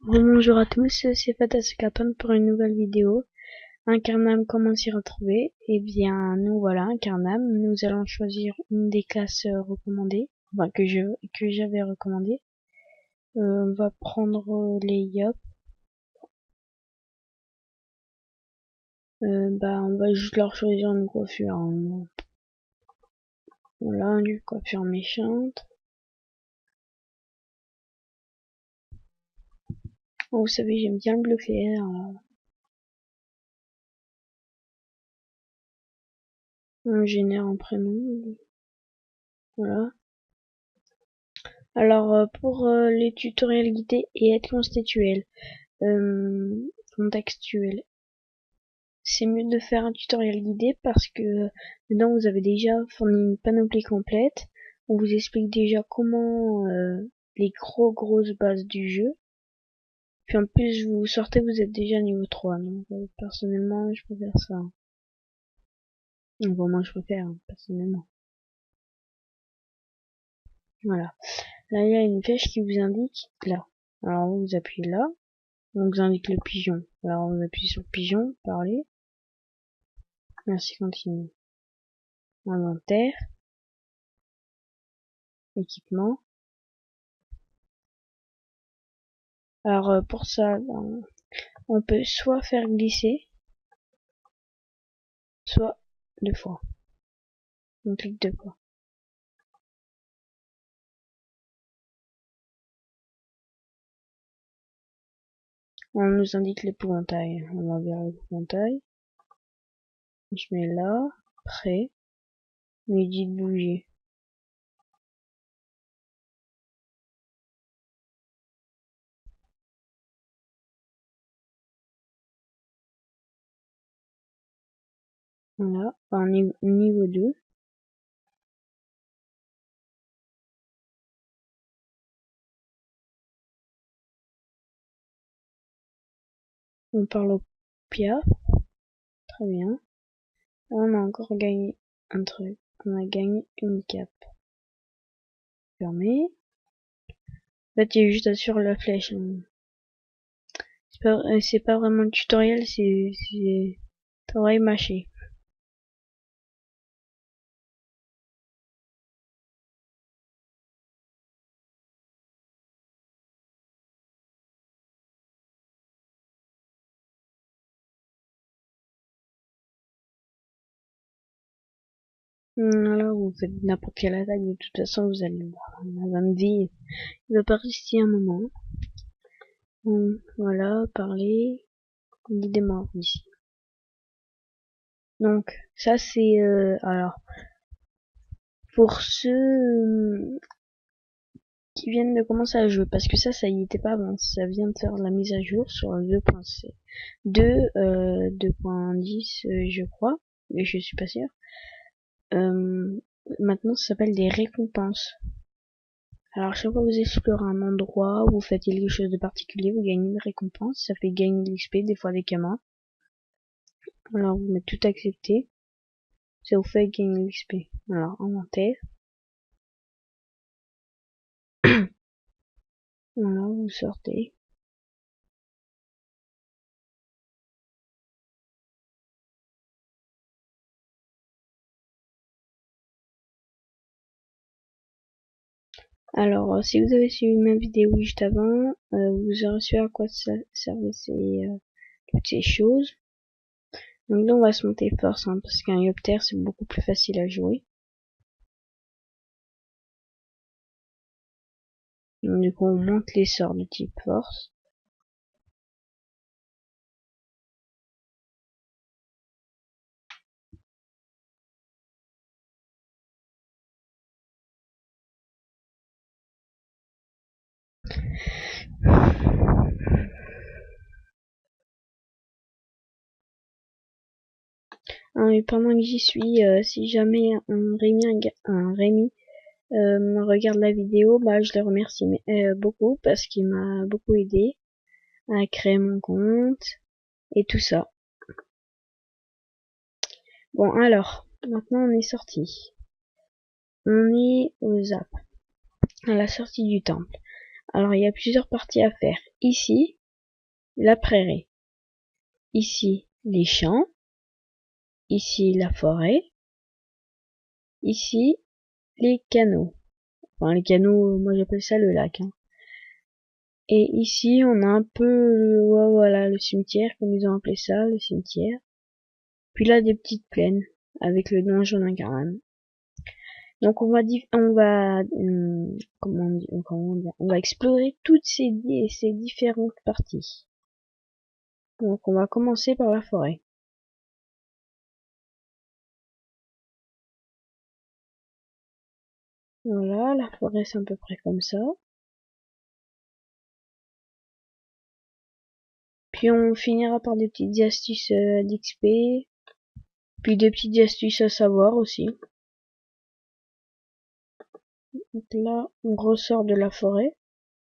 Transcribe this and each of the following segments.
Bonjour à tous, c'est Fatas4 pour une nouvelle vidéo. Incarnam, comment s'y retrouver? Eh bien, nous voilà, Incarnam. Nous allons choisir une des classes recommandées, enfin que j'avais recommandées. On va prendre les Yop. On va juste leur choisir une coiffure. Hein. Voilà, une coiffure méchante. Oh, vous savez, j'aime bien le bleu clair. On génère un prénom. Voilà. Alors, pour les tutoriels guidés et aides constituelles, contextuel. C'est mieux de faire un tutoriel guidé parce que dedans vous avez déjà fourni une panoplie complète. On vous explique déjà comment les grosses bases du jeu. Puis en plus vous sortez, vous êtes déjà niveau 3. Donc personnellement je préfère ça. Bon moi je préfère personnellement. Voilà. Là il y a une flèche qui vous indique là. Alors vous appuyez là. On vous indique le pigeon. Alors on appuie sur le pigeon, parler. Merci, continue. Inventaire. Équipement. Alors pour ça, on peut soit faire glisser, soit 2 fois. On clique 2 fois. On nous indique l'épouvantail. On va vers l'épouvantail. Je mets là, prêt. On lui dit de bouger. Voilà, en niveau 2. On parle au Pia. Très bien. On a encore gagné un truc. On a gagné une cape. Fermé. En fait, il y a juste à suivre la flèche. C'est pas vraiment le tutoriel, c'est travail mâché. Voilà, vous faites n'importe quelle attaque, de toute façon vous allez voir. La 20 vie, il va pas rester un moment. Voilà, parler, guidez-moi ici. Donc, ça c'est... alors, pour ceux qui viennent de commencer à jouer, parce que ça y était pas avant, ça vient de faire la mise à jour sur le 2.10 je crois, mais je suis pas sûre. Maintenant ça s'appelle des récompenses. Alors chaque fois que vous explorez un endroit, vous faites quelque chose de particulier, vous gagnez une récompense, ça fait gagner de l'XP, des fois des camas. Alors vous mettez tout accepté, ça vous fait gagner de l'XP. Alors inventaire. Voilà, vous sortez. Alors, si vous avez suivi ma vidéo juste avant, vous aurez su à quoi servaient toutes ces choses. Donc là, on va se monter force, hein, parce qu'un Yopter, c'est beaucoup plus facile à jouer. Donc, du coup, on monte les sorts de type force. Et pendant que j'y suis, si jamais un Rémi regarde la vidéo, bah je le remercie beaucoup parce qu'il m'a beaucoup aidé à créer mon compte et tout ça. Bon alors, maintenant on est sorti. On est aux Zap, à la sortie du temple. Alors il y a plusieurs parties à faire. Ici, la prairie. Ici, les champs. Ici, la forêt. Ici, les canaux. Enfin, les canaux, moi j'appelle ça le lac. Hein. Et ici, on a un peu, ouais, voilà, le cimetière, comme ils ont appelé ça, le cimetière. Puis là, des petites plaines, avec le donjon d'Incarnam. Donc on va explorer toutes ces différentes parties. Donc on va commencer par la forêt. Voilà, la forêt c'est à peu près comme ça. Puis on finira par des petites astuces d'XP, puis des petites astuces à savoir aussi. Donc là, on ressort de la forêt,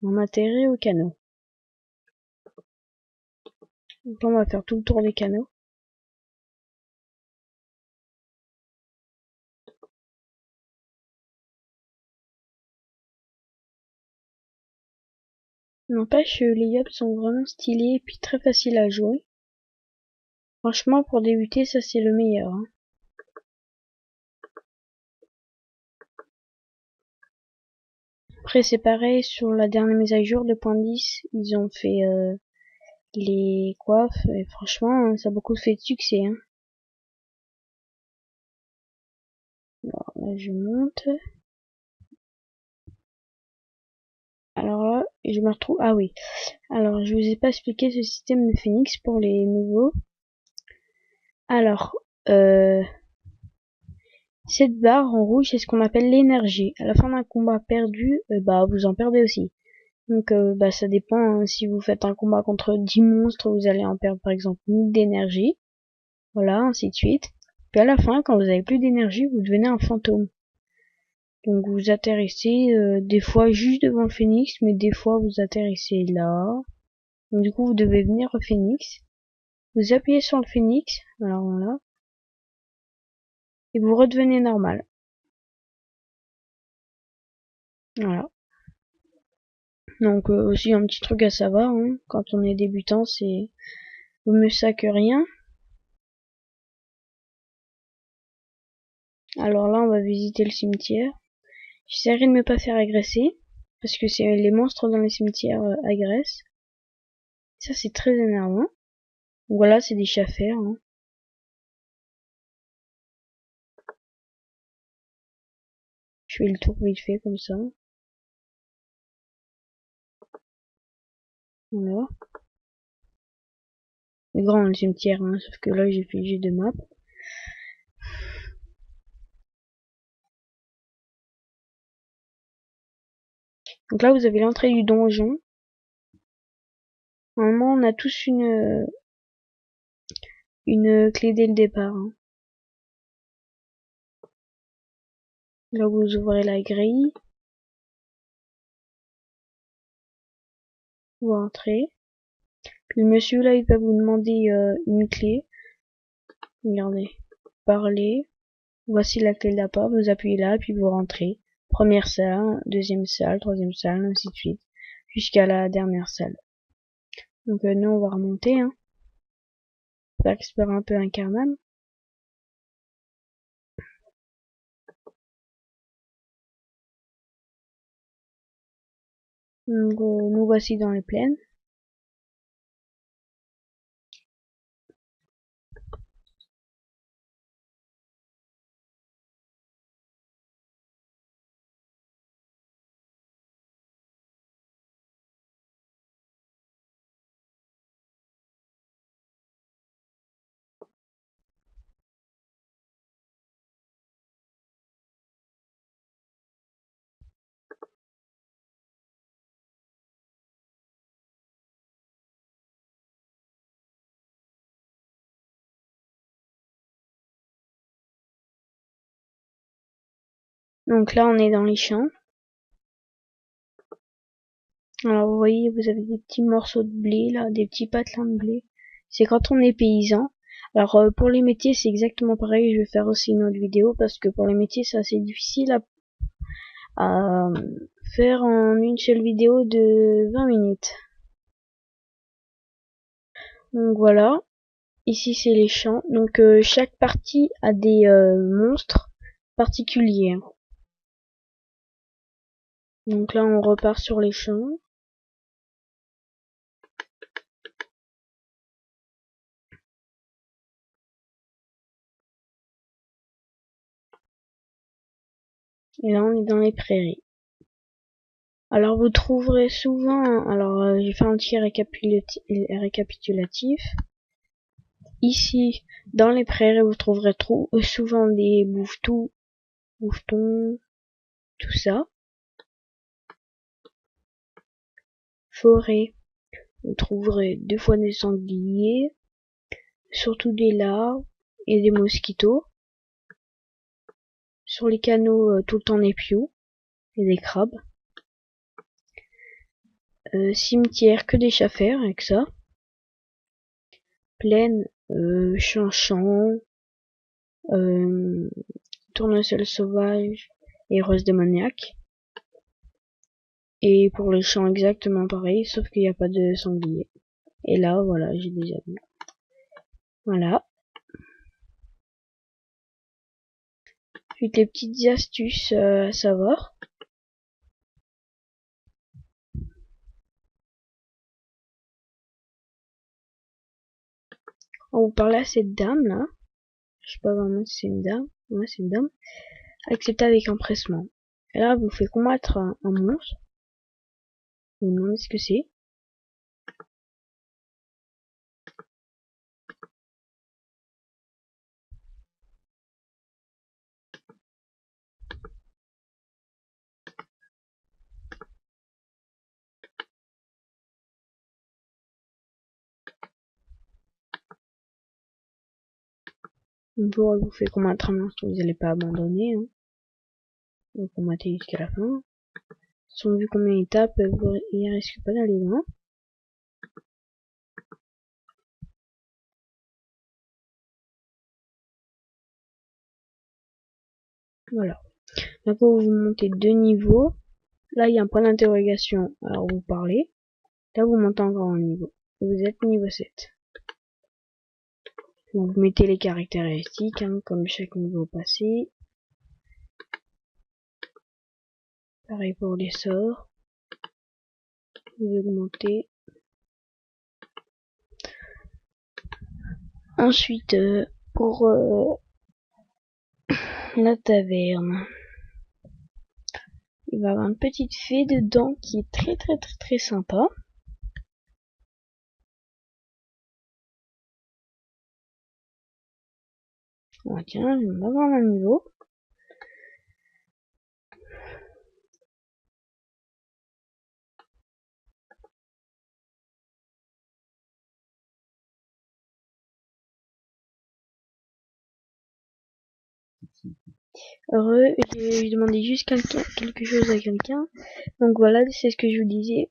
on atterrit au canot. Donc là, on va faire tout le tour des canaux. N'empêche, les yobs sont vraiment stylés et puis très faciles à jouer. Franchement, pour débuter, ça c'est le meilleur. Hein. Après, c'est pareil, sur la dernière mise à jour 2.10, ils ont fait les coiffes, et franchement, ça a beaucoup fait de succès. Hein. Alors là, je monte. Alors là, je me retrouve... Ah oui. Alors, je vous ai pas expliqué ce système de Phoenix pour les nouveaux. Alors, cette barre en rouge, c'est ce qu'on appelle l'énergie. À la fin d'un combat perdu, bah vous en perdez aussi. Donc bah ça dépend, hein. Si vous faites un combat contre 10 monstres, vous allez en perdre par exemple 1000 d'énergie. Voilà, ainsi de suite. Puis à la fin, quand vous avez plus d'énergie, vous devenez un fantôme. Donc vous atterrissez des fois juste devant le phénix, mais des fois vous atterrissez là. Donc du coup vous devez venir au phénix. Vous appuyez sur le phénix, alors voilà. Et vous redevenez normal. Voilà. Donc aussi un petit truc à savoir, hein, quand on est débutant, c'est vaut mieux ça que rien. Alors là on va visiter le cimetière. J'essaierai de ne pas faire agresser, parce que c'est les monstres dans les cimetières agressent. Ça c'est très énervant. Voilà, c'est des chats fers. Hein. Je fais le tour vite fait comme ça. Voilà. C'est grand le cimetière, hein, sauf que là j'ai fait juste de map. Donc là vous avez l'entrée du donjon. Normalement on a tous une clé dès le départ. Hein. Là vous ouvrez la grille. Vous entrez. Puis le monsieur là il va vous demander une clé. Regardez. Parler. Voici la clé de la porte. Vous appuyez là puis vous rentrez. Première salle, deuxième salle, troisième salle, ainsi de suite. Jusqu'à la dernière salle. Donc nous on va remonter. Hein. On va explorer un peu Incarnam. Donc nous voici dans les plaines. Donc là on est dans les champs. Alors vous voyez, vous avez des petits morceaux de blé là, des petits patelins de blé. C'est quand on est paysan. Alors pour les métiers c'est exactement pareil, je vais faire aussi une autre vidéo parce que pour les métiers c'est assez difficile à faire en une seule vidéo de 20 minutes. Donc voilà, ici c'est les champs. Donc chaque partie a des monstres particuliers. Donc là on repart sur les champs. Et là on est dans les prairies. Alors vous trouverez souvent, alors j'ai fait un petit récapitulatif. Ici, dans les prairies, vous trouverez souvent des bouvetons, tout ça. Forêt, vous trouverez deux fois des sangliers, surtout des larves et des mosquitos. Sur les canaux, tout le temps des pious et des crabes. Cimetière, que des chats faire avec ça. Plaine, chanchant, tournesol sauvage et rose démoniaque. Et pour les champs exactement pareil, sauf qu'il n'y a pas de sanglier. Et là, voilà, j'ai déjà vu. Voilà. Puis les petites astuces à savoir. On vous parle à cette dame là. Je sais pas vraiment si c'est une dame. Ouais, c'est une dame. Accepter avec empressement. Et là, vous fait combattre un monstre. Vous vous demandez ce que c'est. Une fois vous fait combattre un monstre, vous n'allez pas abandonner. Hein. Vous combattez jusqu'à la fin. Si on vu combien il tape, il risque pas d'aller loin. Voilà. Maintenant, vous montez 2 niveaux. Là, il y a un point d'interrogation. Alors, vous parlez. Là, vous montez encore un niveau. Vous êtes niveau 7. Vous mettez les caractéristiques, hein, comme chaque niveau passé. Pareil pour les sorts. Vous augmentez. Ensuite, pour la taverne. Il va y avoir une petite fée dedans qui est très sympa. Oh, tiens, je vais avoir un niveau. Heureux, j'ai demandé juste quelque chose à quelqu'un. Donc voilà, c'est ce que je vous disais.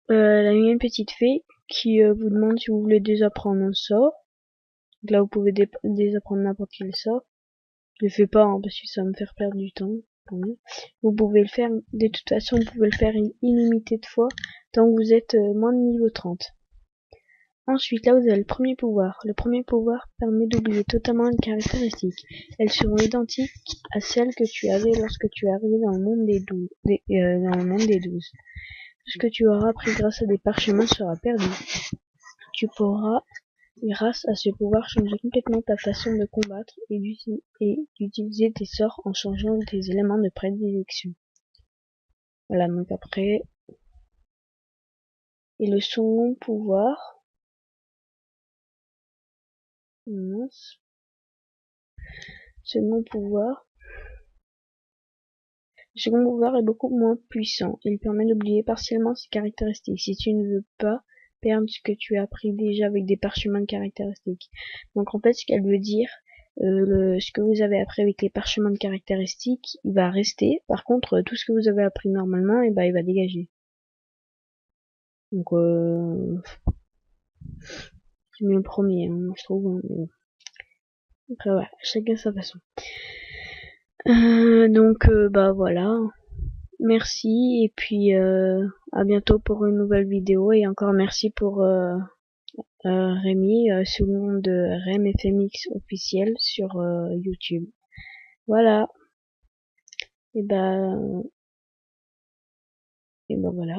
Il y a une petite fée qui vous demande si vous voulez désapprendre un sort. Donc là, vous pouvez désapprendre n'importe quel sort. Je le fais pas hein, parce que ça va me faire perdre du temps. Vous pouvez le faire, de toute façon, vous pouvez le faire illimité de fois tant que vous êtes moins de niveau 30. Ensuite, là, vous avez le premier pouvoir. Le premier pouvoir permet d'oublier totalement une caractéristique. Elles seront identiques à celles que tu avais lorsque tu es arrivé dans le monde des 12. Tout ce que tu auras appris grâce à des parchemins sera perdu. Tu pourras, grâce à ce pouvoir, changer complètement ta façon de combattre et d'utiliser tes sorts en changeant tes éléments de prédilection. Voilà, donc après... Et le second pouvoir... Mince. Second pouvoir... Le second pouvoir est beaucoup moins puissant. Il permet d'oublier partiellement ses caractéristiques. Si tu ne veux pas perdre ce que tu as appris déjà avec des parchemins de caractéristiques. Donc en fait, ce qu'elle veut dire, ce que vous avez appris avec les parchemins de caractéristiques, il va rester. Par contre, tout ce que vous avez appris normalement, il va dégager. Donc c'est mieux le premier, hein, je trouve. Hein, mais bon. Après voilà, chacun sa façon. Donc bah voilà. merci et puis à bientôt pour une nouvelle vidéo et encore merci pour Rémi sous le nom de RemFMX officiel sur YouTube. Voilà. Et ben voilà.